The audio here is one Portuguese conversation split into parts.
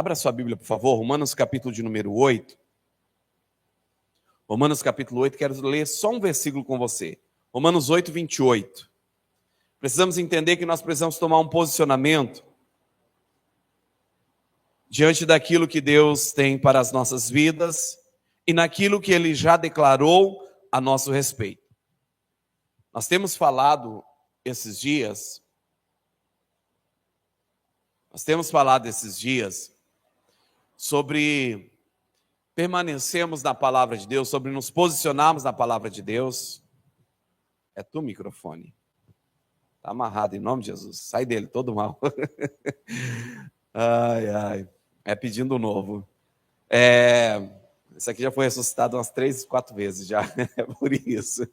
Abra sua Bíblia, por favor, Romanos capítulo de número 8. Romanos capítulo 8, quero ler só um versículo com você. Romanos 8, 28. Precisamos entender que nós precisamos tomar um posicionamento diante daquilo que Deus tem para as nossas vidas e naquilo que Ele já declarou a nosso respeito. Nós temos falado esses dias sobre permanecermos na palavra de Deus, sobre nos posicionarmos na palavra de Deus. É tu, microfone. Está amarrado em nome de Jesus. Sai dele, todo mal. Ai. É pedindo novo. Esse aqui já foi ressuscitado umas 3, 4 vezes já. É por isso.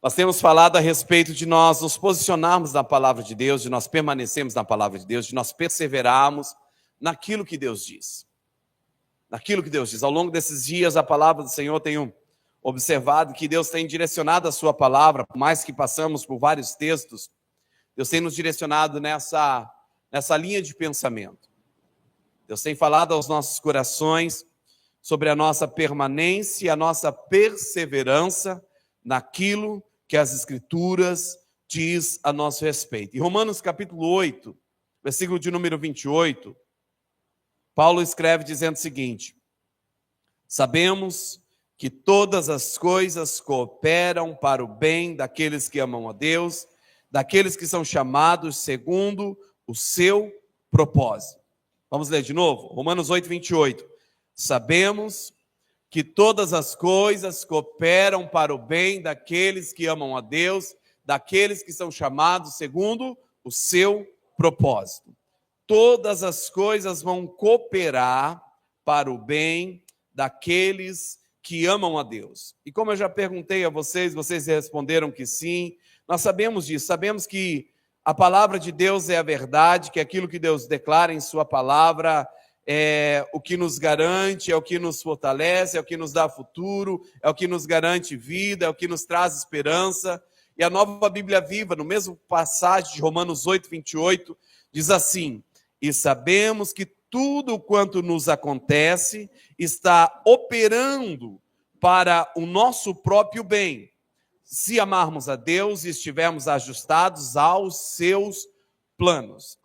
Nós temos falado a respeito de nós nos posicionarmos na palavra de Deus, de nós permanecermos na palavra de Deus, de nós perseverarmos naquilo que Deus diz. Naquilo que Deus diz. Ao longo desses dias, a palavra do Senhor, tenho observado que Deus tem direcionado a sua palavra, por mais que passamos por vários textos, Deus tem nos direcionado nessa linha de pensamento. Deus tem falado aos nossos corações sobre a nossa permanência, a nossa perseverança naquilo que as Escrituras diz a nosso respeito. Em Romanos capítulo 8, versículo de número 28, Paulo escreve dizendo o seguinte: sabemos que todas as coisas cooperam para o bem daqueles que amam a Deus, daqueles que são chamados segundo o seu propósito. Vamos ler de novo? Romanos 8, 28. Sabemos que todas as coisas cooperam para o bem daqueles que amam a Deus, daqueles que são chamados segundo o seu propósito. Todas as coisas vão cooperar para o bem daqueles que amam a Deus. E como eu já perguntei a vocês, vocês responderam que sim. Nós sabemos disso, sabemos que a palavra de Deus é a verdade, que aquilo que Deus declara em sua palavra é o que nos garante, é o que nos fortalece, é o que nos dá futuro, é o que nos garante vida, é o que nos traz esperança. E a Nova Bíblia Viva, no mesmo passagem de Romanos 8, 28, diz assim: e sabemos que tudo quanto nos acontece está operando para o nosso próprio bem, se amarmos a Deus e estivermos ajustados aos seus planos,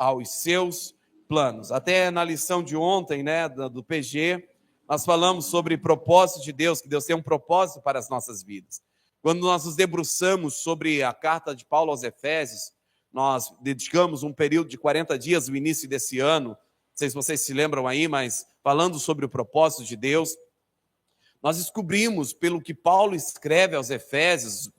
Até na lição de ontem, do PG, nós falamos sobre propósito de Deus, que Deus tem um propósito para as nossas vidas. Quando nós nos debruçamos sobre a carta de Paulo aos Efésios, nós dedicamos um período de 40 dias no início desse ano, não sei se vocês se lembram aí, mas falando sobre o propósito de Deus, nós descobrimos, pelo que Paulo escreve aos Efésios,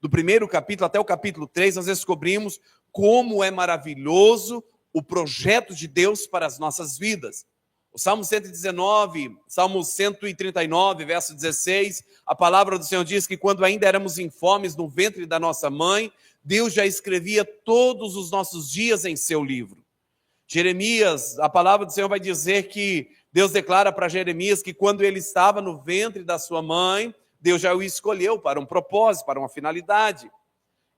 do primeiro capítulo até o capítulo 3, nós descobrimos como é maravilhoso o projeto de Deus para as nossas vidas. O Salmo 119, Salmo 139, verso 16, a palavra do Senhor diz que quando ainda éramos informes no ventre da nossa mãe, Deus já escrevia todos os nossos dias em seu livro. Jeremias, a palavra do Senhor vai dizer que Deus declara para Jeremias que quando ele estava no ventre da sua mãe, Deus já o escolheu para um propósito, para uma finalidade.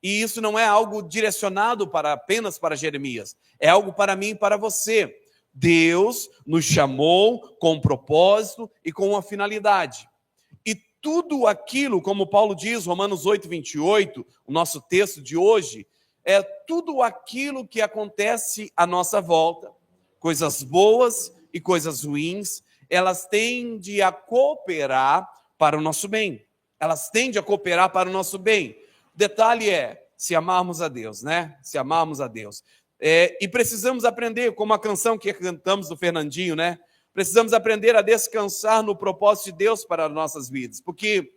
E isso não é algo direcionado apenas para Jeremias, é algo para mim e para você. Deus nos chamou com um propósito e com uma finalidade. E tudo aquilo, como Paulo diz, Romanos 8, 28, o nosso texto de hoje, é tudo aquilo que acontece à nossa volta, coisas boas e coisas ruins, elas tendem a cooperar para o nosso bem. O detalhe é, se amarmos a Deus, Se amarmos a Deus. E precisamos aprender, como a canção que cantamos do Fernandinho, Precisamos aprender a descansar no propósito de Deus para as nossas vidas, porque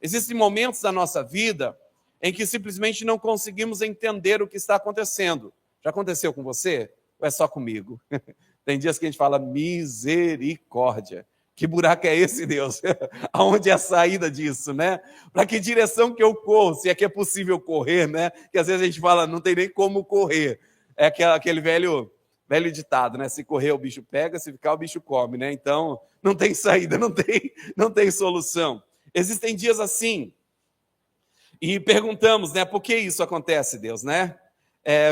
existem momentos da nossa vida em que simplesmente não conseguimos entender o que está acontecendo. Já aconteceu com você? Ou é só comigo? Tem dias que a gente fala, misericórdia. Que buraco é esse, Deus? Aonde é a saída disso, Para que direção que eu corro? Se é que é possível correr, Que às vezes a gente fala, não tem nem como correr. É aquele velho ditado, Se correr o bicho pega, se ficar o bicho come, Então, não tem saída, não tem solução. Existem dias assim. E perguntamos, por que isso acontece, Deus,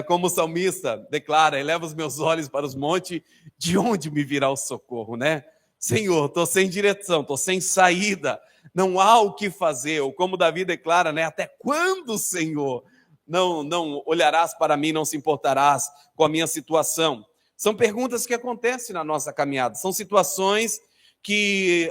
como o salmista declara, eleva os meus olhos para os montes, de onde me virá o socorro, né? Senhor, estou sem direção, estou sem saída, não há o que fazer. Ou como Davi declara, né? Até quando, Senhor, não olharás para mim, não se importarás com a minha situação? São perguntas que acontecem na nossa caminhada, são situações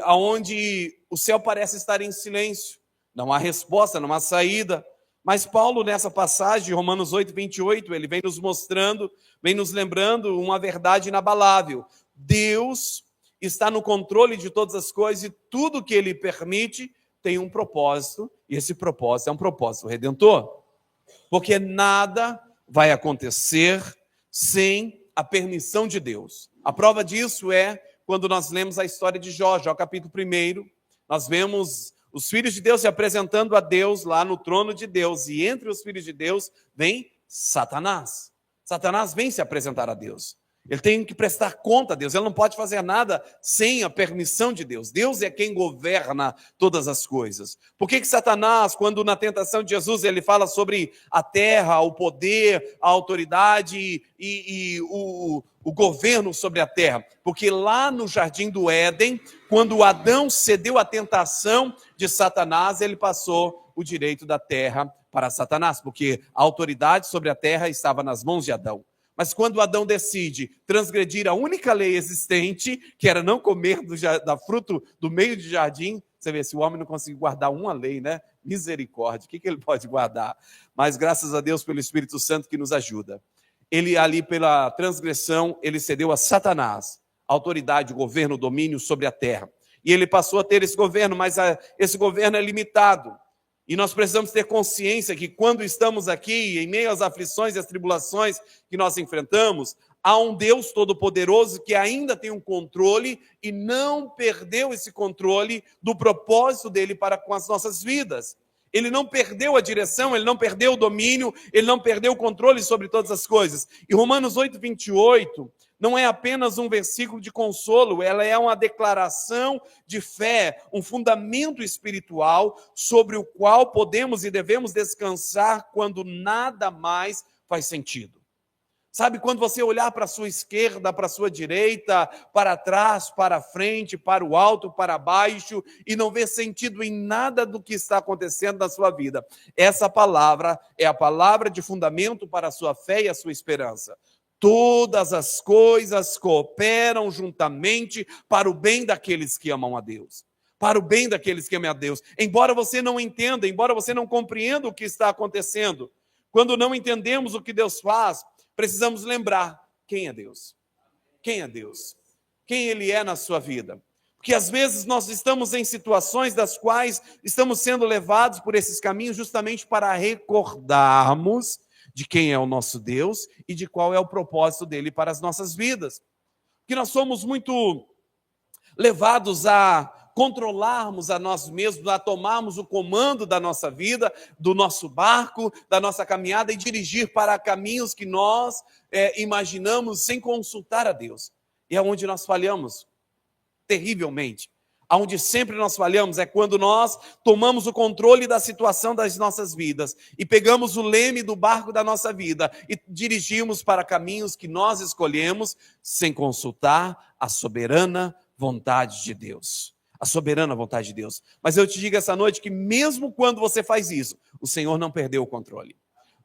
aonde o céu parece estar em silêncio, não há resposta, não há saída. Mas Paulo, nessa passagem, Romanos 8, 28, ele vem nos mostrando, vem nos lembrando uma verdade inabalável. Deus está no controle de todas as coisas e tudo que ele permite tem um propósito, e esse propósito é um propósito redentor. Porque nada vai acontecer sem a permissão de Deus. A prova disso é quando nós lemos a história de Jó, capítulo 1, nós vemos os filhos de Deus se apresentando a Deus lá no trono de Deus, e entre os filhos de Deus vem Satanás. Satanás vem se apresentar a Deus. Ele tem que prestar conta a Deus, ele não pode fazer nada sem a permissão de Deus. Deus é quem governa todas as coisas. Por que Satanás, quando na tentação de Jesus ele fala sobre a terra, o poder, a autoridade e o governo sobre a terra? Porque lá no jardim do Éden, quando Adão cedeu à tentação de Satanás, ele passou o direito da terra para Satanás, porque a autoridade sobre a terra estava nas mãos de Adão. Mas quando Adão decide transgredir a única lei existente, que era não comer da fruto do meio do jardim, você vê, se o homem não conseguir guardar uma lei, né? Misericórdia, o que ele pode guardar? Mas graças a Deus pelo Espírito Santo que nos ajuda. Ele ali pela transgressão, ele cedeu a Satanás, autoridade, governo, domínio sobre a terra. E ele passou a ter esse governo, mas esse governo é limitado. E nós precisamos ter consciência que quando estamos aqui, em meio às aflições e às tribulações que nós enfrentamos, há um Deus todo-poderoso que ainda tem um controle e não perdeu esse controle do propósito dele para com as nossas vidas. Ele não perdeu a direção, ele não perdeu o domínio, ele não perdeu o controle sobre todas as coisas. E Romanos 8, 28 não é apenas um versículo de consolo, ela é uma declaração de fé, um fundamento espiritual sobre o qual podemos e devemos descansar quando nada mais faz sentido. Sabe, quando você olhar para a sua esquerda, para a sua direita, para trás, para frente, para o alto, para baixo, e não ver sentido em nada do que está acontecendo na sua vida. Essa palavra é a palavra de fundamento para a sua fé e a sua esperança. Todas as coisas cooperam juntamente para o bem daqueles que amam a Deus. Para o bem daqueles que amam a Deus. Embora você não entenda, embora você não compreenda o que está acontecendo, quando não entendemos o que Deus faz, precisamos lembrar quem é Deus. Quem é Deus? Quem Ele é na sua vida? Porque às vezes nós estamos em situações das quais estamos sendo levados por esses caminhos justamente para recordarmos de quem é o nosso Deus e de qual é o propósito dele para as nossas vidas. Porque nós somos muito levados a controlarmos a nós mesmos, a tomarmos o comando da nossa vida, do nosso barco, da nossa caminhada e dirigir para caminhos que nós imaginamos sem consultar a Deus. E é onde nós falhamos terrivelmente. Onde sempre nós falhamos é quando nós tomamos o controle da situação das nossas vidas e pegamos o leme do barco da nossa vida e dirigimos para caminhos que nós escolhemos sem consultar a soberana vontade de Deus. A soberana vontade de Deus. Mas eu te digo essa noite que mesmo quando você faz isso, o Senhor não perdeu o controle.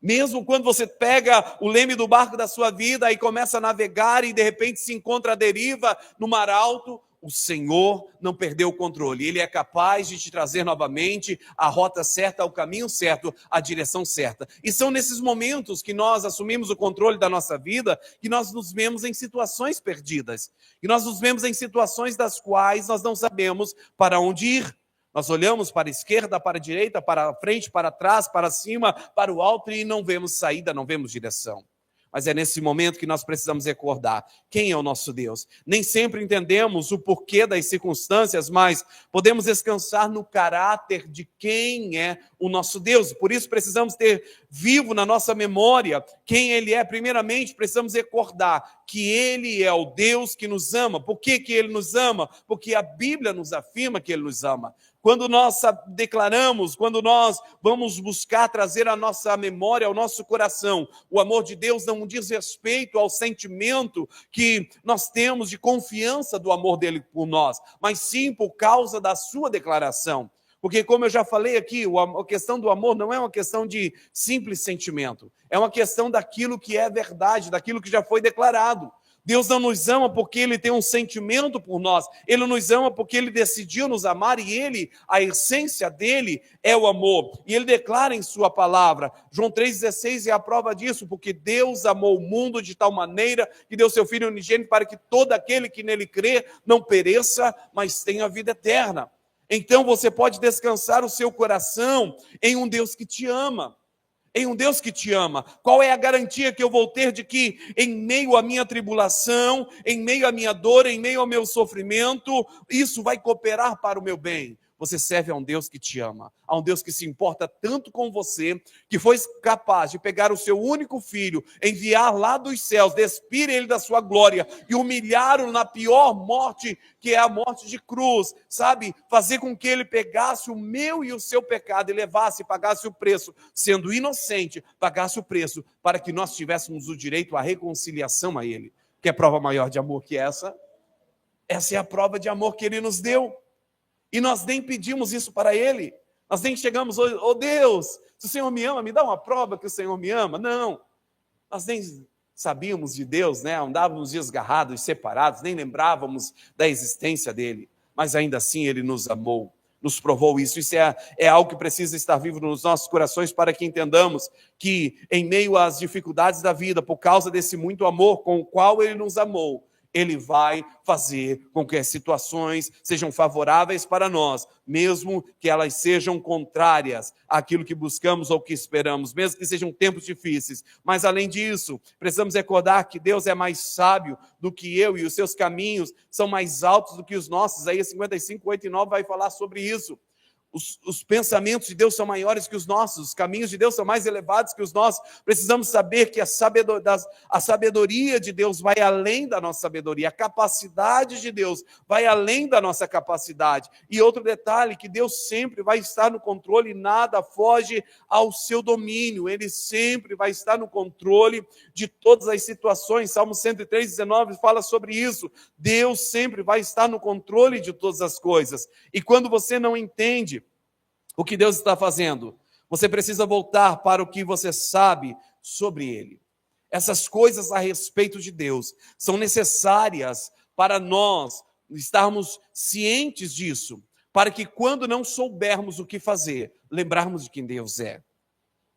Mesmo quando você pega o leme do barco da sua vida e começa a navegar e de repente se encontra à deriva no mar alto, o Senhor não perdeu o controle. Ele é capaz de te trazer novamente a rota certa, o caminho certo, a direção certa. E são nesses momentos que nós assumimos o controle da nossa vida que nós nos vemos em situações perdidas. E nós nos vemos em situações das quais nós não sabemos para onde ir. Nós olhamos para a esquerda, para a direita, para a frente, para trás, para cima, para o alto e não vemos saída, não vemos direção. Mas é nesse momento que nós precisamos recordar quem é o nosso Deus. Nem sempre entendemos o porquê das circunstâncias, mas podemos descansar no caráter de quem é o nosso Deus. Por isso precisamos ter vivo na nossa memória quem Ele é. Primeiramente, precisamos recordar que Ele é o Deus que nos ama. Por que Ele nos ama? Porque a Bíblia nos afirma que Ele nos ama. quando nós declaramos, quando nós vamos buscar trazer a nossa memória, ao nosso coração, o amor de Deus não diz respeito ao sentimento que nós temos de confiança do amor dele por nós, mas sim por causa da sua declaração. Porque, como eu já falei aqui, a questão do amor não é uma questão de simples sentimento, é uma questão daquilo que é verdade, daquilo que já foi declarado. Deus não nos ama porque Ele tem um sentimento por nós, Ele nos ama porque Ele decidiu nos amar e Ele, a essência dEle é o amor. E Ele declara em sua palavra, João 3,16 é a prova disso, porque Deus amou o mundo de tal maneira que deu seu Filho unigênito para que todo aquele que nele crê não pereça, mas tenha a vida eterna. Então você pode descansar o seu coração em um Deus que te ama. Em um Deus que te ama. Qual é a garantia que eu vou ter de que em meio à minha tribulação, em meio à minha dor, em meio ao meu sofrimento, isso vai cooperar para o meu bem? Você serve a um Deus que te ama, a um Deus que se importa tanto com você, que foi capaz de pegar o seu único filho, enviar lá dos céus, despir ele da sua glória e humilhá-lo na pior morte, que é a morte de cruz, sabe? Fazer com que ele pegasse o meu e o seu pecado e levasse, pagasse o preço, sendo inocente, pagasse o preço, para que nós tivéssemos o direito à reconciliação a ele. Quer prova maior de amor que essa? Essa é a prova de amor que ele nos deu. E nós nem pedimos isso para Ele. Nós nem chegamos, oh Deus, se o Senhor me ama, me dá uma prova que o Senhor me ama. Não. Nós nem sabíamos de Deus, né? Andávamos desgarrados, separados, nem lembrávamos da existência dEle. Mas ainda assim Ele nos amou, nos provou isso. Isso é algo que precisa estar vivo nos nossos corações para que entendamos que em meio às dificuldades da vida, por causa desse muito amor com o qual Ele nos amou, Ele vai fazer com que as situações sejam favoráveis para nós, mesmo que elas sejam contrárias àquilo que buscamos ou que esperamos, mesmo que sejam tempos difíceis. Mas, além disso, precisamos recordar que Deus é mais sábio do que eu e os seus caminhos são mais altos do que os nossos. Isaías 55, 8 e 9 vai falar sobre isso. Os pensamentos de Deus são maiores que os nossos, os caminhos de Deus são mais elevados que os nossos. Precisamos saber que a sabedoria de Deus vai além da nossa sabedoria, a capacidade de Deus vai além da nossa capacidade. E outro detalhe, que Deus sempre vai estar no controle e nada foge ao seu domínio. Ele sempre vai estar no controle de todas as situações. Salmo 103, 19 fala sobre isso. Deus sempre vai estar no controle de todas as coisas. E quando você não entende o que Deus está fazendo, você precisa voltar para o que você sabe sobre Ele. Essas coisas a respeito de Deus são necessárias para nós estarmos cientes disso, para que quando não soubermos o que fazer, lembrarmos de quem Deus é.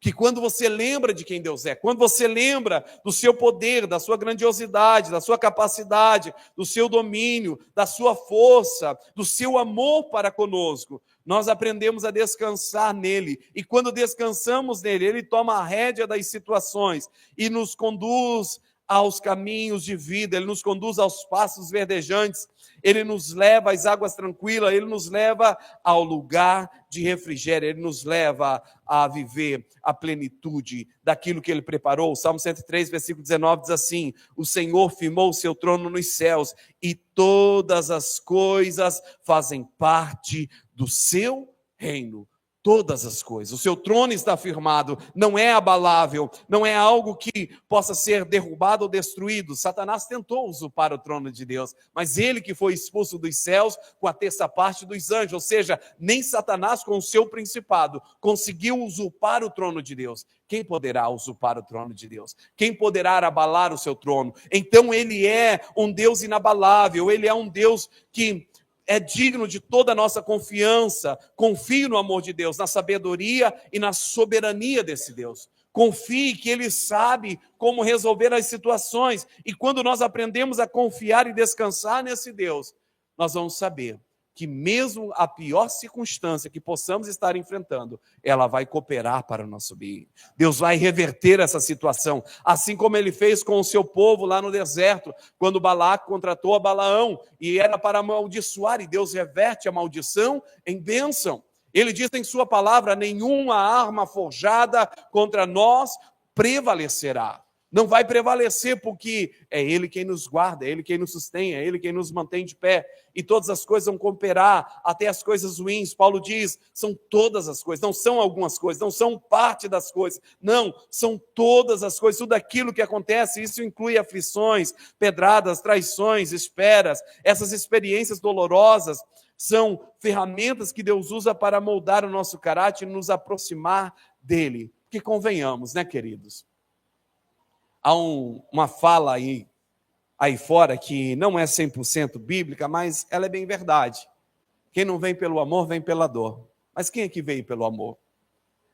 Que quando você lembra de quem Deus é, quando você lembra do seu poder, da sua grandiosidade, da sua capacidade, do seu domínio, da sua força, do seu amor para conosco, nós aprendemos a descansar nele. E quando descansamos nele, ele toma a rédea das situações e nos conduz aos caminhos de vida, ele nos conduz aos passos verdejantes, ele nos leva às águas tranquilas, ele nos leva ao lugar de refrigério, ele nos leva a viver a plenitude daquilo que ele preparou. O Salmo 103, versículo 19 diz assim: o Senhor firmou o seu trono nos céus e todas as coisas fazem parte do seu reino. Todas as coisas, o seu trono está firmado, não é abalável, não é algo que possa ser derrubado ou destruído. Satanás tentou usurpar o trono de Deus, mas ele que foi expulso dos céus com a terça parte dos anjos, ou seja, nem Satanás com o seu principado conseguiu usurpar o trono de Deus. Quem poderá usurpar o trono de Deus? Quem poderá abalar o seu trono? Então ele é um Deus inabalável, ele é um Deus que é digno de toda a nossa confiança. Confie no amor de Deus, na sabedoria e na soberania desse Deus. Confie que Ele sabe como resolver as situações. E quando nós aprendemos a confiar e descansar nesse Deus, nós vamos saber que mesmo a pior circunstância que possamos estar enfrentando, ela vai cooperar para o nosso bem. Deus vai reverter essa situação, assim como Ele fez com o seu povo lá no deserto, quando Balaque contratou a Balaão, e era para amaldiçoar, e Deus reverte a maldição em bênção. Ele diz em sua palavra: nenhuma arma forjada contra nós prevalecerá. Não vai prevalecer, porque é Ele quem nos guarda, é Ele quem nos sustém, é Ele quem nos mantém de pé. E todas as coisas vão cooperar, até as coisas ruins. Paulo diz, são todas as coisas, não são algumas coisas, não são parte das coisas. Não, são todas as coisas, tudo aquilo que acontece. Isso inclui aflições, pedradas, traições, esperas. Essas experiências dolorosas são ferramentas que Deus usa para moldar o nosso caráter e nos aproximar dEle. Que convenhamos, né, queridos? Há uma fala aí fora que não é 100% bíblica, mas ela é bem verdade. Quem não vem pelo amor, vem pela dor. Mas quem aqui veio pelo amor?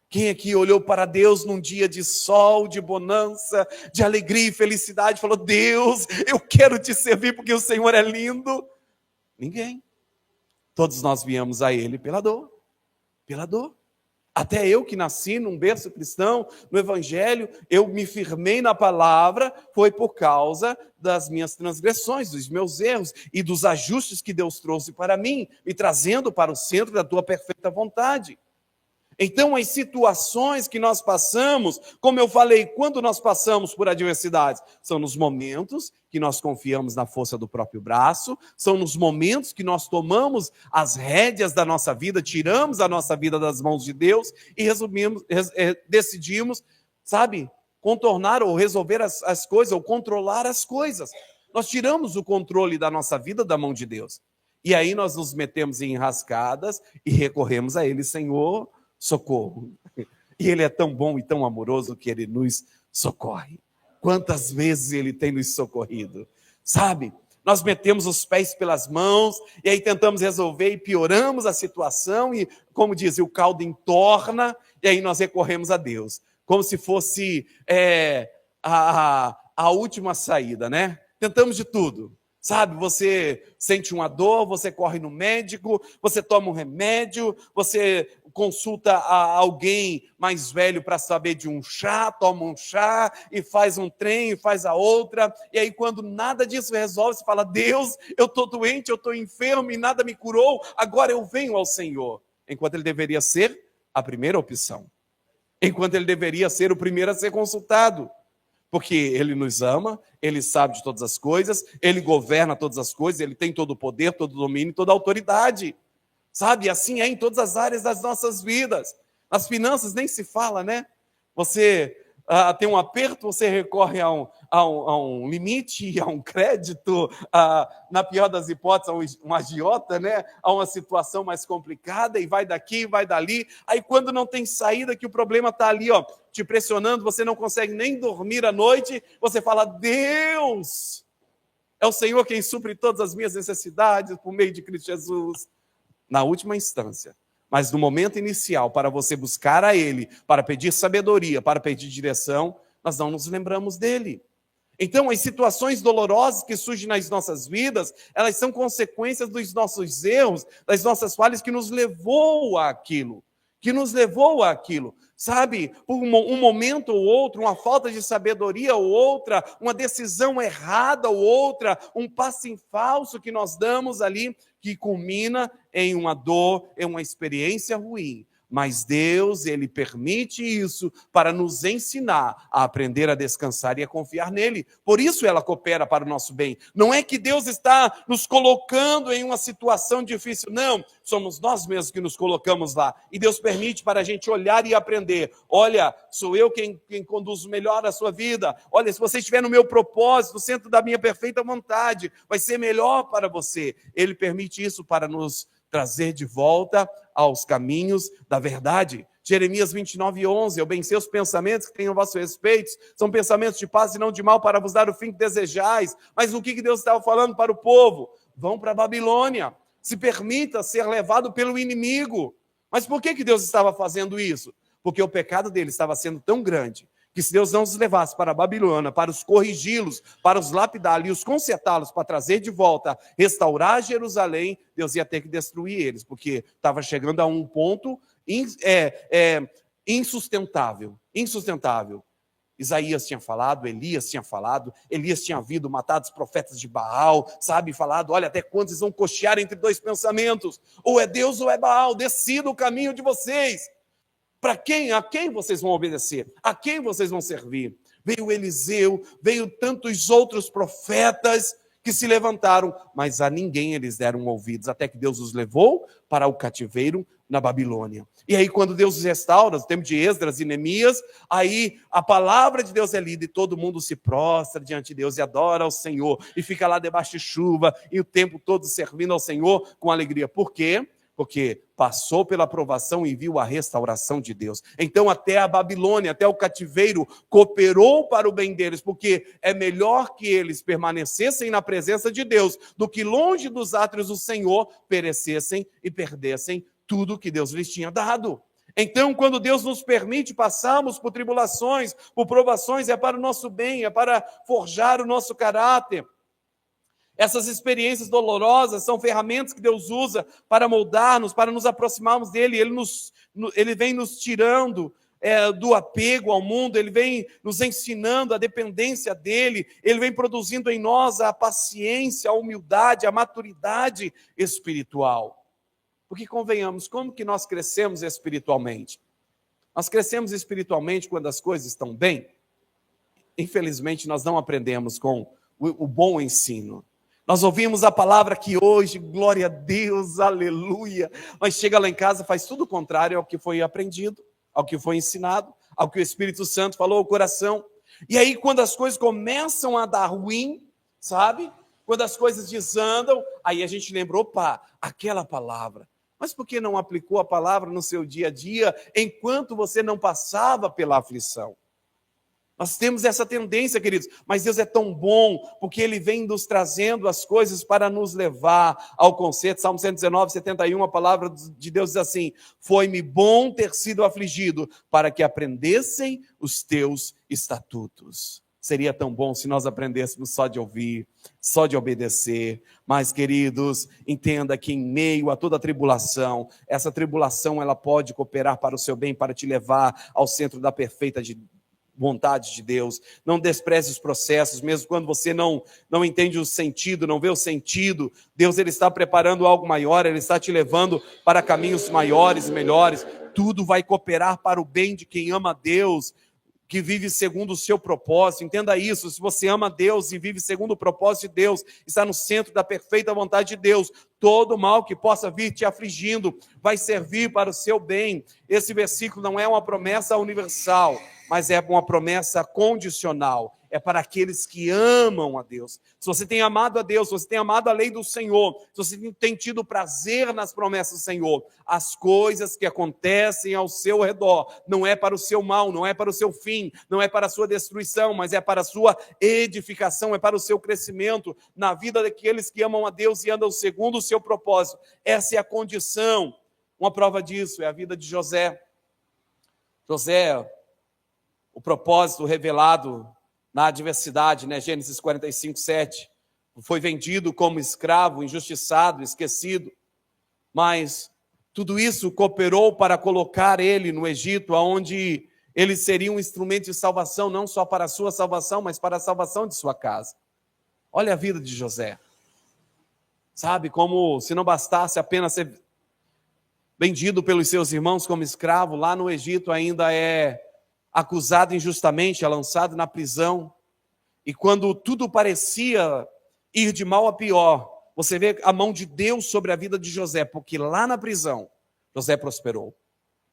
Quem aqui olhou para Deus num dia de sol, de bonança, de alegria e felicidade, e falou, Deus, eu quero te servir porque o Senhor é lindo? Ninguém. Todos nós viemos a Ele pela dor. Pela dor. Até eu que nasci num berço cristão, no Evangelho, eu me firmei na palavra, foi por causa das minhas transgressões, dos meus erros e dos ajustes que Deus trouxe para mim, me trazendo para o centro da tua perfeita vontade. Então, as situações que nós passamos, como eu falei, quando nós passamos por adversidades, são nos momentos que nós confiamos na força do próprio braço, são nos momentos que nós tomamos as rédeas da nossa vida, tiramos a nossa vida das mãos de Deus e decidimos, contornar ou resolver as coisas, ou controlar as coisas. Nós tiramos o controle da nossa vida da mão de Deus. E aí nós nos metemos em enrascadas e recorremos a Ele, Senhor, socorro. E Ele é tão bom e tão amoroso que Ele nos socorre. Quantas vezes Ele tem nos socorrido? Nós metemos os pés pelas mãos e aí tentamos resolver e pioramos a situação e, como diz, o caldo entorna e aí nós recorremos a Deus. Como se fosse a última saída, né? Tentamos de tudo. Você sente uma dor, você corre no médico, você toma um remédio, você consulta alguém mais velho para saber de um chá, toma um chá e faz um trem e faz a outra. E aí quando nada disso resolve, você fala, Deus, eu estou doente, eu estou enfermo e nada me curou, agora eu venho ao Senhor. Enquanto Ele deveria ser a primeira opção. Enquanto Ele deveria ser o primeiro a ser consultado. Porque Ele nos ama, Ele sabe de todas as coisas, Ele governa todas as coisas, Ele tem todo o poder, todo o domínio, toda a autoridade. Assim é em todas as áreas das nossas vidas. Nas finanças nem se fala, né? Você tem um aperto, você recorre a um limite, a um crédito, na pior das hipóteses, a um agiota, né? A uma situação mais complicada, e vai daqui, vai dali. Aí quando não tem saída, que o problema está ali, te pressionando, você não consegue nem dormir à noite, você fala, Deus, é o Senhor quem supre todas as minhas necessidades por meio de Cristo Jesus. Na última instância, mas no momento inicial, para você buscar a Ele, para pedir sabedoria, para pedir direção, nós não nos lembramos dEle. Então, as situações dolorosas que surgem nas nossas vidas, elas são consequências dos nossos erros, das nossas falhas, que nos levou àquilo. Por um momento ou outro, uma falta de sabedoria ou outra, uma decisão errada ou outra, um passo em falso que nós damos ali, que culmina em uma dor, em uma experiência ruim. Mas Deus, Ele permite isso para nos ensinar a aprender a descansar e a confiar nele. Por isso ela coopera para o nosso bem. Não é que Deus está nos colocando em uma situação difícil. Não, somos nós mesmos que nos colocamos lá. E Deus permite para a gente olhar e aprender. Olha, sou eu quem conduzo melhor a sua vida. Olha, se você estiver no meu propósito, no centro da minha perfeita vontade, vai ser melhor para você. Ele permite isso para nos trazer de volta aos caminhos da verdade. Jeremias 29:11, eu bem sei os pensamentos que tenho a vosso respeito, são pensamentos de paz e não de mal, para vos dar o fim que desejais. Mas o que Deus estava falando para o povo? Vão para a Babilônia, se permita ser levado pelo inimigo. Mas por que Deus estava fazendo isso? Porque o pecado dele estava sendo tão grande, que se Deus não os levasse para a Babilônia, para os corrigi-los, para os lapidar e os consertá-los, para trazer de volta, restaurar Jerusalém, Deus ia ter que destruir eles, porque estava chegando a um ponto insustentável. Isaías tinha falado, Elias tinha falado, Elias tinha havido matado os profetas de Baal, falado, olha, até quando vocês vão cochear entre dois pensamentos, ou é Deus ou é Baal, decida o caminho de vocês. A quem vocês vão obedecer? A quem vocês vão servir? veio Eliseu, veio tantos outros profetas que se levantaram, mas a ninguém eles deram ouvidos, até que Deus os levou para o cativeiro na Babilônia. E aí quando Deus os restaura, no tempo de Esdras e Neemias, aí a palavra de Deus é lida e todo mundo se prostra diante de Deus e adora ao Senhor, e fica lá debaixo de chuva, e o tempo todo servindo ao Senhor com alegria. Por quê? Porque passou pela provação e viu a restauração de Deus. Então até a Babilônia, até o cativeiro, cooperou para o bem deles, porque é melhor que eles permanecessem na presença de Deus, do que longe dos átrios do Senhor, perecessem e perdessem tudo que Deus lhes tinha dado. Então, quando Deus nos permite passarmos por tribulações, por provações, é para o nosso bem, é para forjar o nosso caráter. Essas experiências dolorosas são ferramentas que Deus usa para moldar-nos, para nos aproximarmos dEle. Ele vem nos tirando do apego ao mundo, Ele vem nos ensinando a dependência dEle, Ele vem produzindo em nós a paciência, a humildade, a maturidade espiritual. Porque convenhamos, como que nós crescemos espiritualmente? Nós crescemos espiritualmente quando as coisas estão bem? Infelizmente, nós não aprendemos com o bom ensino. Nós ouvimos a palavra aqui hoje, glória a Deus, aleluia, mas chega lá em casa, faz tudo o contrário ao que foi aprendido, ao que foi ensinado, ao que o Espírito Santo falou ao coração. E aí quando as coisas começam a dar ruim, sabe? Quando as coisas desandam, aí a gente lembra, opa, aquela palavra. Mas por que não aplicou a palavra no seu dia a dia, enquanto você não passava pela aflição? Nós temos essa tendência, queridos, mas Deus é tão bom, porque Ele vem nos trazendo as coisas para nos levar ao conserto. Salmo 119, 71, a palavra de Deus diz assim: foi-me bom ter sido afligido, para que aprendessem os teus estatutos. Seria tão bom se nós aprendêssemos só de ouvir, só de obedecer. Mas, queridos, entenda que em meio a toda a tribulação, essa tribulação ela pode cooperar para o seu bem, para te levar ao centro da perfeita vontade de Deus. Não despreze os processos, mesmo quando você não entende o sentido, não vê o sentido. Deus ele está preparando algo maior, Ele está te levando para caminhos maiores e melhores. Tudo vai cooperar para o bem de quem ama a Deus, que vive segundo o seu propósito. Entenda isso, se você ama Deus e vive segundo o propósito de Deus, está no centro da perfeita vontade de Deus, todo mal que possa vir te afligindo, vai servir para o seu bem. Esse versículo não é uma promessa universal, mas é uma promessa condicional. É para aqueles que amam a Deus. Se você tem amado a Deus, se você tem amado a lei do Senhor, se você tem tido prazer nas promessas do Senhor, as coisas que acontecem ao seu redor, não é para o seu mal, não é para o seu fim, não é para a sua destruição, mas é para a sua edificação, é para o seu crescimento na vida daqueles que amam a Deus e andam segundo o seu propósito. Essa é a condição. Uma prova disso é a vida de José. José, o propósito revelado na adversidade, né? Gênesis 45, 7, foi vendido como escravo, injustiçado, esquecido, mas tudo isso cooperou para colocar ele no Egito, onde ele seria um instrumento de salvação, não só para a sua salvação, mas para a salvação de sua casa. Olha a vida de José, sabe, como se não bastasse apenas ser vendido pelos seus irmãos como escravo, lá no Egito ainda é acusado injustamente, é lançado na prisão, e quando tudo parecia ir de mal a pior, você vê a mão de Deus sobre a vida de José, porque lá na prisão, José prosperou.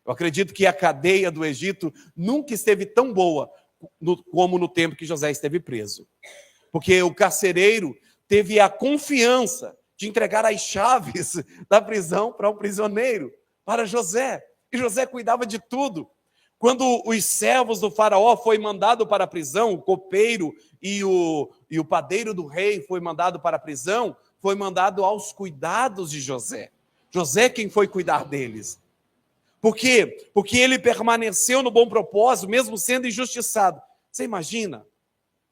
Eu acredito que a cadeia do Egito nunca esteve tão boa como no tempo que José esteve preso, porque o carcereiro teve a confiança de entregar as chaves da prisão para um prisioneiro, para José, e José cuidava de tudo. Quando os servos do faraó foi mandado para a prisão, o copeiro e o padeiro do rei foi mandado para a prisão, foi mandado aos cuidados de José. José quem foi cuidar deles. Por quê? Porque ele permaneceu no bom propósito, mesmo sendo injustiçado. Você imagina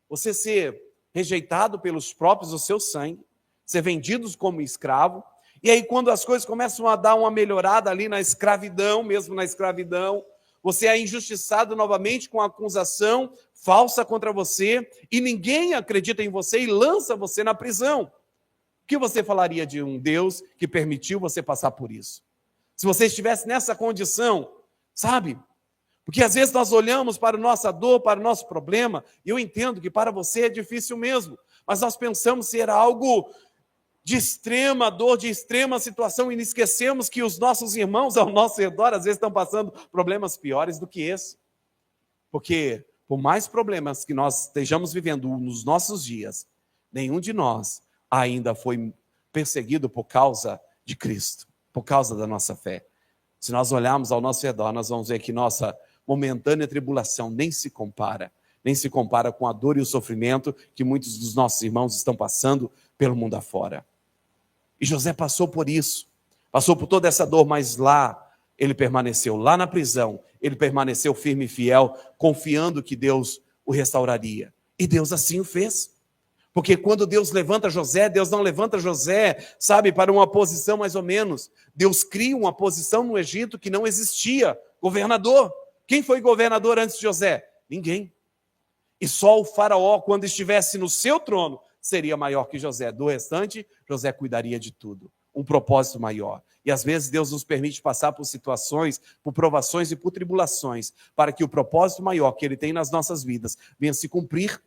você ser rejeitado pelos próprios do seu sangue, ser vendido como escravo, e aí quando as coisas começam a dar uma melhorada ali na escravidão, mesmo na escravidão, você é injustiçado novamente com a acusação falsa contra você, e ninguém acredita em você e lança você na prisão. O que você falaria de um Deus que permitiu você passar por isso? Se você estivesse nessa condição, sabe? Porque às vezes nós olhamos para a nossa dor, para o nosso problema, e eu entendo que para você é difícil mesmo, mas nós pensamos ser algo de extrema dor, de extrema situação, e esquecemos que os nossos irmãos ao nosso redor às vezes estão passando problemas piores do que esse. Porque por mais problemas que nós estejamos vivendo nos nossos dias, nenhum de nós ainda foi perseguido por causa de Cristo, por causa da nossa fé. Se nós olharmos ao nosso redor, nós vamos ver que nossa momentânea tribulação nem se compara com a dor e o sofrimento que muitos dos nossos irmãos estão passando pelo mundo afora. E José passou por isso, passou por toda essa dor, mas lá ele permaneceu, lá na prisão, ele permaneceu firme e fiel, confiando que Deus o restauraria. E Deus assim o fez. Porque quando Deus levanta José, Deus não levanta José, sabe, para uma posição mais ou menos. Deus cria uma posição no Egito que não existia, governador. Quem foi governador antes de José? Ninguém. E só o faraó, quando estivesse no seu trono, seria maior que José. Do restante, José cuidaria de tudo. Um propósito maior. E às vezes Deus nos permite passar por situações, por provações e por tribulações, para que o propósito maior que Ele tem nas nossas vidas venha se cumprir,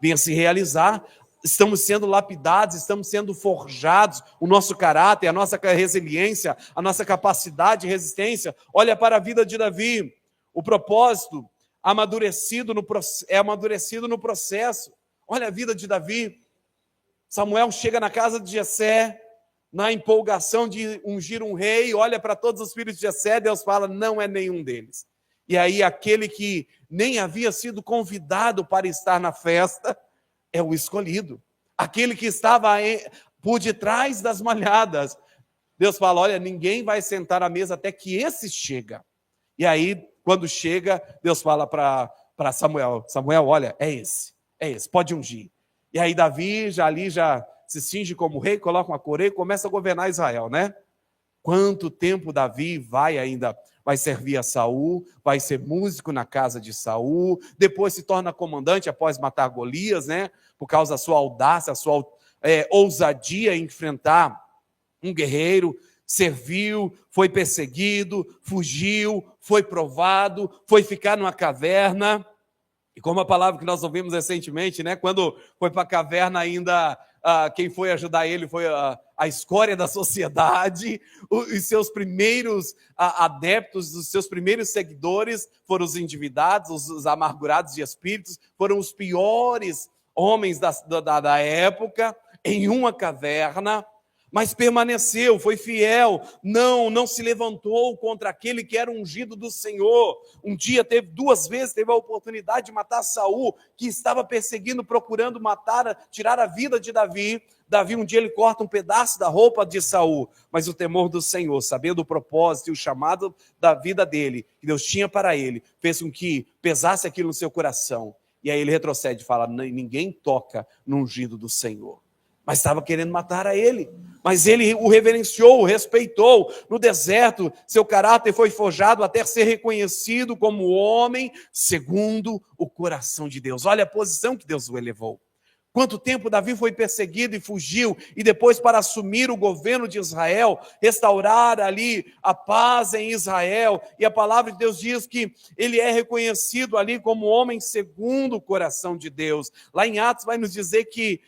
venha se realizar. Estamos sendo lapidados, estamos sendo forjados, o nosso caráter, a nossa resiliência, a nossa capacidade de resistência. Olha para a vida de Davi. O propósito é amadurecido no processo. Olha a vida de Davi. Samuel chega na casa de Jessé, na empolgação de ungir um rei, olha para todos os filhos de Jessé, Deus fala, não é nenhum deles. E aí aquele que nem havia sido convidado para estar na festa, é o escolhido. Aquele que estava por detrás das malhadas. Deus fala, olha, ninguém vai sentar à mesa até que esse chega. E aí, quando chega, Deus fala para Samuel, olha, é esse, pode ungir. E aí Davi já se cinge como rei, coloca uma coroa e começa a governar Israel, né? Quanto tempo Davi vai servir a Saul, vai ser músico na casa de Saul, depois se torna comandante após matar Golias, né? Por causa da sua audácia, a sua ousadia em enfrentar um guerreiro, serviu, foi perseguido, fugiu, foi provado, foi ficar numa caverna. E como a palavra que nós ouvimos recentemente, né? Quando foi para a caverna ainda, quem foi ajudar ele foi a escória da sociedade, os seus primeiros adeptos, os seus primeiros seguidores foram os endividados, os amargurados de espíritos, foram os piores homens da época, em uma caverna, mas permaneceu, foi fiel, não se levantou contra aquele que era ungido do Senhor. Um dia duas vezes teve a oportunidade de matar Saul, que estava perseguindo, procurando tirar a vida de Davi. Davi um dia ele corta um pedaço da roupa de Saul, mas o temor do Senhor, sabendo o propósito e o chamado da vida dele, que Deus tinha para ele, fez com que pesasse aquilo no seu coração. E aí ele retrocede e fala, ninguém toca no ungido do Senhor. Mas estava querendo matar a ele. Mas ele o reverenciou, o respeitou. No deserto, seu caráter foi forjado até ser reconhecido como homem segundo o coração de Deus. Olha a posição que Deus o elevou. Quanto tempo Davi foi perseguido e fugiu, e depois para assumir o governo de Israel, restaurar ali a paz em Israel, e a palavra de Deus diz que ele é reconhecido ali como homem segundo o coração de Deus. Lá em Atos vai nos dizer que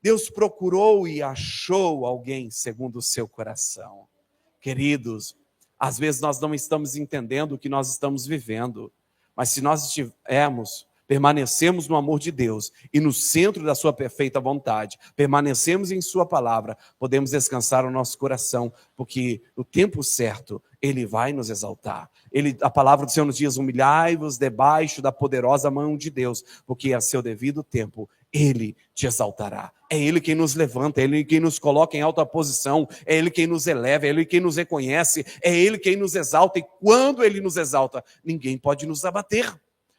Deus procurou e achou alguém segundo o seu coração. Queridos, às vezes nós não estamos entendendo o que nós estamos vivendo, mas se nós permanecemos no amor de Deus e no centro da sua perfeita vontade, permanecemos em sua palavra, podemos descansar o nosso coração, porque no tempo certo Ele vai nos exaltar. A palavra do Senhor nos diz, humilhai-vos debaixo da poderosa mão de Deus, porque a seu devido tempo Ele te exaltará. É Ele quem nos levanta, é Ele quem nos coloca em alta posição, é Ele quem nos eleva, é Ele quem nos reconhece, é Ele quem nos exalta, e quando Ele nos exalta, ninguém pode nos abater.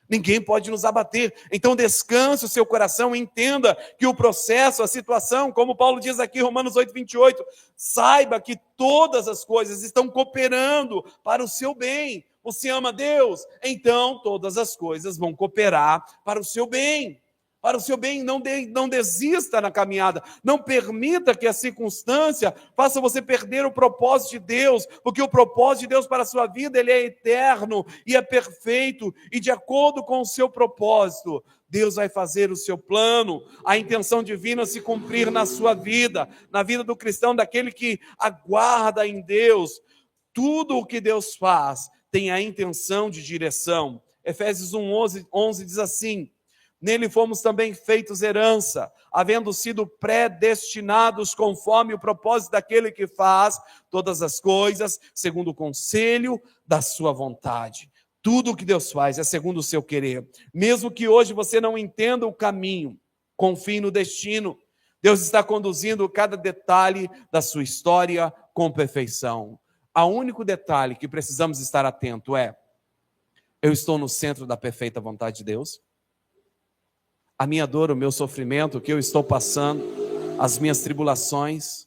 Ninguém pode nos abater. Então descanse o seu coração, entenda que o processo, a situação, como Paulo diz aqui em Romanos 8:28, saiba que todas as coisas estão cooperando para o seu bem. Você ama Deus? Então todas as coisas vão cooperar para o seu bem. Para o seu bem, não desista na caminhada. Não permita que a circunstância faça você perder o propósito de Deus, porque o propósito de Deus para a sua vida, ele é eterno e é perfeito, e de acordo com o seu propósito, Deus vai fazer o seu plano, a intenção divina se cumprir na sua vida, na vida do cristão, daquele que aguarda em Deus. Tudo o que Deus faz tem a intenção de direção. Efésios 1:11 diz assim: nele fomos também feitos herança, havendo sido predestinados conforme o propósito daquele que faz todas as coisas, segundo o conselho da sua vontade. Tudo o que Deus faz é segundo o seu querer. Mesmo que hoje você não entenda o caminho, confie no destino. Deus está conduzindo cada detalhe da sua história com perfeição. O único detalhe que precisamos estar atento é: eu estou no centro da perfeita vontade de Deus? A minha dor, o meu sofrimento, o que eu estou passando, as minhas tribulações,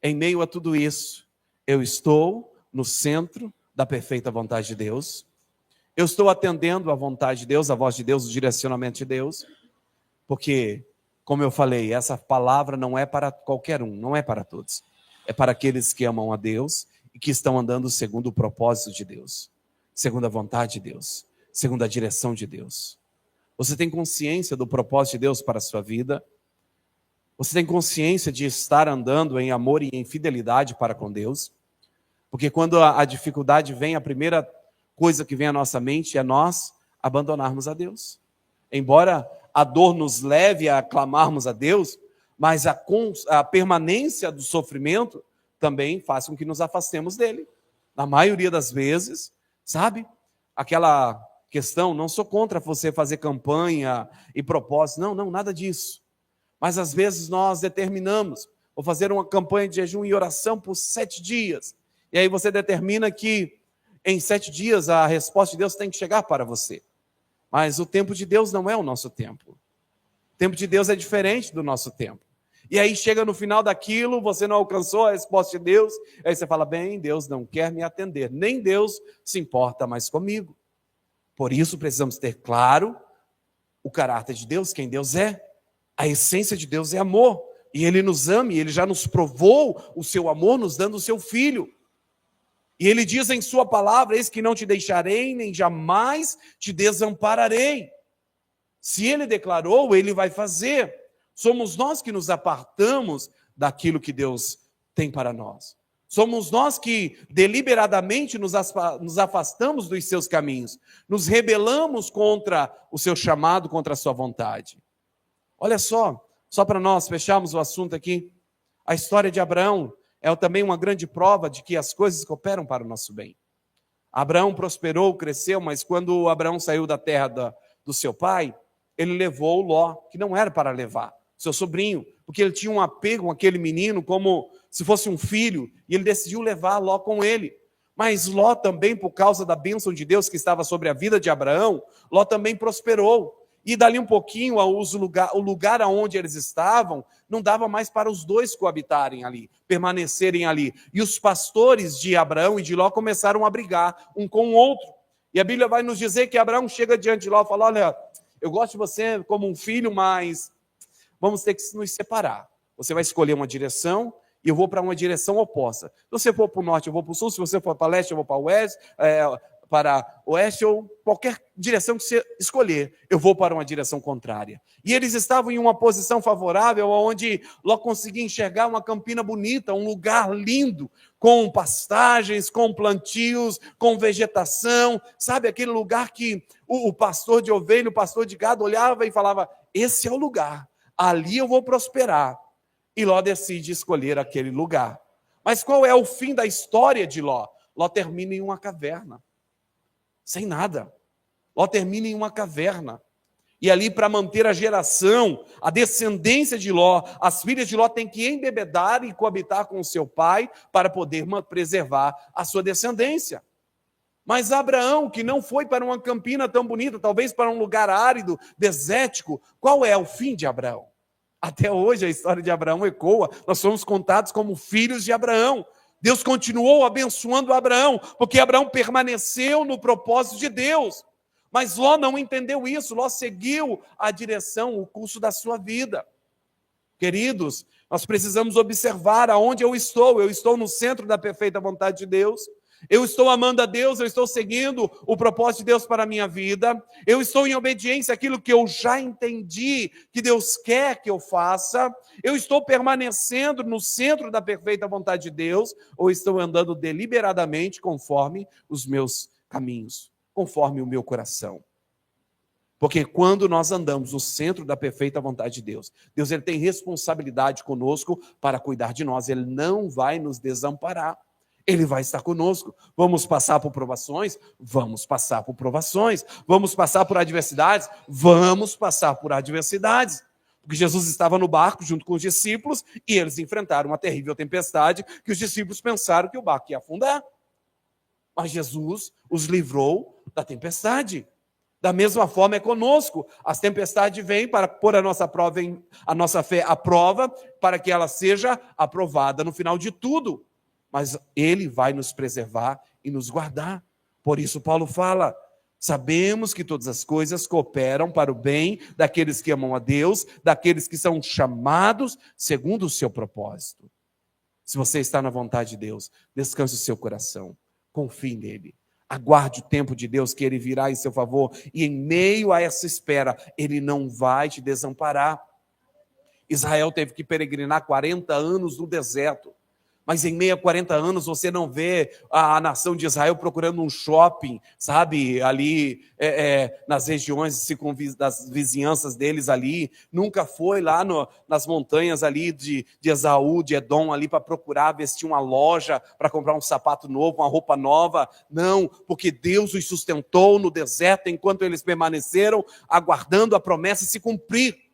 em meio a tudo isso, eu estou no centro da perfeita vontade de Deus? Eu estou atendendo à vontade de Deus, à voz de Deus, o direcionamento de Deus? Porque, como eu falei, essa palavra não é para qualquer um, não é para todos. É para aqueles que amam a Deus e que estão andando segundo o propósito de Deus, segundo a vontade de Deus, segundo a direção de Deus. Você tem consciência do propósito de Deus para a sua vida? Você tem consciência de estar andando em amor e em fidelidade para com Deus? Porque quando a dificuldade vem, a primeira coisa que vem à nossa mente é nós abandonarmos a Deus. Embora a dor nos leve a clamarmos a Deus, mas a permanência do sofrimento também faz com que nos afastemos dele. Na maioria das vezes, sabe? Aquela questão, não sou contra você fazer campanha e propósito, não, nada disso. Mas às vezes nós determinamos, vou fazer uma campanha de jejum e oração por 7 dias. E aí você determina que em 7 dias a resposta de Deus tem que chegar para você. Mas o tempo de Deus não é o nosso tempo. O tempo de Deus é diferente do nosso tempo. E aí chega no final daquilo, você não alcançou a resposta de Deus, aí você fala, bem, Deus não quer me atender, nem Deus se importa mais comigo. Por isso precisamos ter claro o caráter de Deus, quem Deus é. A essência de Deus é amor, e Ele nos ama, e Ele já nos provou o seu amor nos dando o seu Filho. E Ele diz em sua palavra, eis que não te deixarei, nem jamais te desampararei. Se Ele declarou, Ele vai fazer. Somos nós que nos apartamos daquilo que Deus tem para nós. Somos nós que deliberadamente nos afastamos dos seus caminhos, nos rebelamos contra o seu chamado, contra a sua vontade. Olha só para nós fecharmos o assunto aqui, a história de Abraão é também uma grande prova de que as coisas cooperam para o nosso bem. Abraão prosperou, cresceu, mas quando Abraão saiu da terra do seu pai, ele levou Ló, que não era para levar, seu sobrinho, porque ele tinha um apego com aquele menino como se fosse um filho, e ele decidiu levar Ló com ele. Mas Ló também, por causa da bênção de Deus que estava sobre a vida de Abraão, Ló também prosperou. E dali um pouquinho, o lugar onde eles estavam, não dava mais para os dois coabitarem ali, permanecerem ali. E os pastores de Abraão e de Ló começaram a brigar um com o outro. E a Bíblia vai nos dizer que Abraão chega diante de Ló e fala, olha, eu gosto de você como um filho, mas vamos ter que nos separar. Você vai escolher uma direção e eu vou para uma direção oposta. Se você for para o norte, eu vou para o sul. Se você for para o leste, eu vou para o oeste. Para o oeste, ou qualquer direção que você escolher, eu vou para uma direção contrária. E eles estavam em uma posição favorável, onde Ló conseguia enxergar uma campina bonita, um lugar lindo, com pastagens, com plantios, com vegetação, sabe, aquele lugar que o pastor de ovelha, o pastor de gado olhava e falava, esse é o lugar, ali eu vou prosperar. E Ló decide escolher aquele lugar. Mas qual é o fim da história de Ló? Ló termina em uma caverna. Sem nada. Ló termina em uma caverna. E ali, para manter a geração, a descendência de Ló, as filhas de Ló têm que embebedar e coabitar com o seu pai para poder preservar a sua descendência. Mas Abraão, que não foi para uma campina tão bonita, talvez para um lugar árido, desértico, qual é o fim de Abraão? Até hoje a história de Abraão ecoa, nós somos contados como filhos de Abraão. Deus continuou abençoando Abraão, porque Abraão permaneceu no propósito de Deus. Mas Ló não entendeu isso, Ló seguiu a direção, o curso da sua vida. Queridos, nós precisamos observar aonde eu estou no centro da perfeita vontade de Deus, eu estou amando a Deus, eu estou seguindo o propósito de Deus para a minha vida, eu estou em obediência àquilo que eu já entendi que Deus quer que eu faça, eu estou permanecendo no centro da perfeita vontade de Deus, ou estou andando deliberadamente conforme os meus caminhos, conforme o meu coração. Porque quando nós andamos no centro da perfeita vontade de Deus, Deus ele tem responsabilidade conosco para cuidar de nós, Ele não vai nos desamparar. Ele vai estar conosco. Vamos passar por provações? Vamos passar por provações. Vamos passar por adversidades? Vamos passar por adversidades. Porque Jesus estava no barco junto com os discípulos e eles enfrentaram uma terrível tempestade que os discípulos pensaram que o barco ia afundar. Mas Jesus os livrou da tempestade. Da mesma forma é conosco. As tempestades vêm para pôr a nossa fé à prova, para que ela seja aprovada no final de tudo. Mas Ele vai nos preservar e nos guardar. Por isso Paulo fala, sabemos que todas as coisas cooperam para o bem daqueles que amam a Deus, daqueles que são chamados segundo o seu propósito. Se você está na vontade de Deus, descanse o seu coração, confie nele. Aguarde o tempo de Deus que Ele virá em seu favor e em meio a essa espera, Ele não vai te desamparar. Israel teve que peregrinar 40 anos no deserto. Mas em meio a 40 anos você não vê a nação de Israel procurando um shopping, sabe, ali nas regiões das vizinhanças deles ali. Nunca foi lá nas montanhas ali de Esaú, de Edom, ali para procurar vestir uma loja, para comprar um sapato novo, uma roupa nova. Não, porque Deus os sustentou no deserto enquanto eles permaneceram aguardando a promessa se cumprir.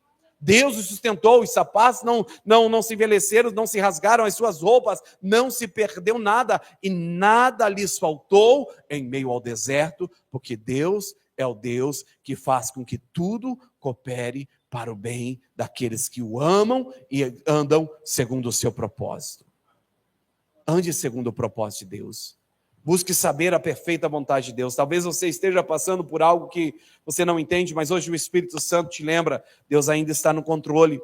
Deus os sustentou, os sapatos não se envelheceram, não se rasgaram as suas roupas, não se perdeu nada, e nada lhes faltou em meio ao deserto, porque Deus é o Deus que faz com que tudo coopere para o bem daqueles que o amam e andam segundo o seu propósito. Ande segundo o propósito de Deus. Busque saber a perfeita vontade de Deus. Talvez você esteja passando por algo que você não entende, mas hoje o Espírito Santo te lembra, Deus ainda está no controle.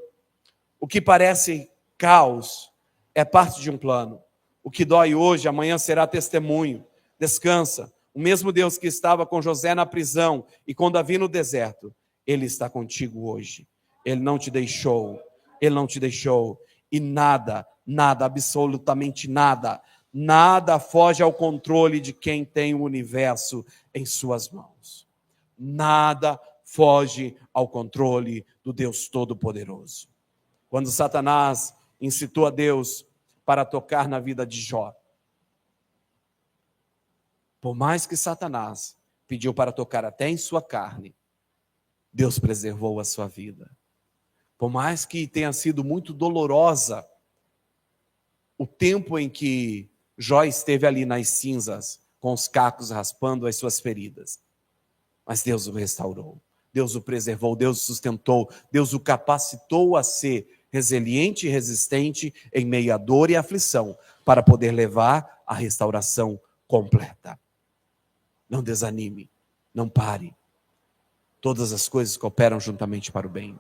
O que parece caos é parte de um plano. O que dói hoje, amanhã será testemunho. Descansa. O mesmo Deus que estava com José na prisão e com Davi no deserto, Ele está contigo hoje. Ele não te deixou. Ele não te deixou. E nada, absolutamente nada foge ao controle de quem tem o universo em suas mãos. Nada foge ao controle do Deus Todo-Poderoso. Quando Satanás incitou a Deus para tocar na vida de Jó, por mais que Satanás pediu para tocar até em sua carne, Deus preservou a sua vida. Por mais que tenha sido muito dolorosa o tempo em que Jó esteve ali nas cinzas, com os cacos raspando as suas feridas. Mas Deus o restaurou, Deus o preservou, Deus o sustentou, Deus o capacitou a ser resiliente e resistente em meio à dor e aflição, para poder levar a restauração completa. Não desanime, não pare. Todas as coisas cooperam juntamente para o bem.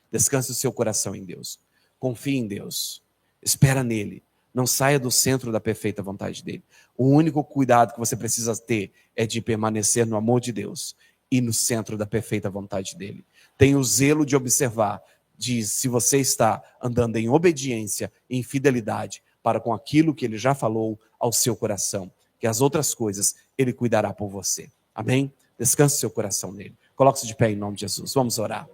Descanse o seu coração em Deus. Confie em Deus. Espera nele. Não saia do centro da perfeita vontade dele. O único cuidado que você precisa ter é de permanecer no amor de Deus e no centro da perfeita vontade dele. Tenha o zelo de observar, se você está andando em obediência e em fidelidade para com aquilo que ele já falou ao seu coração, que as outras coisas ele cuidará por você. Amém? Descanse seu coração nele. Coloque-se de pé em nome de Jesus. Vamos orar.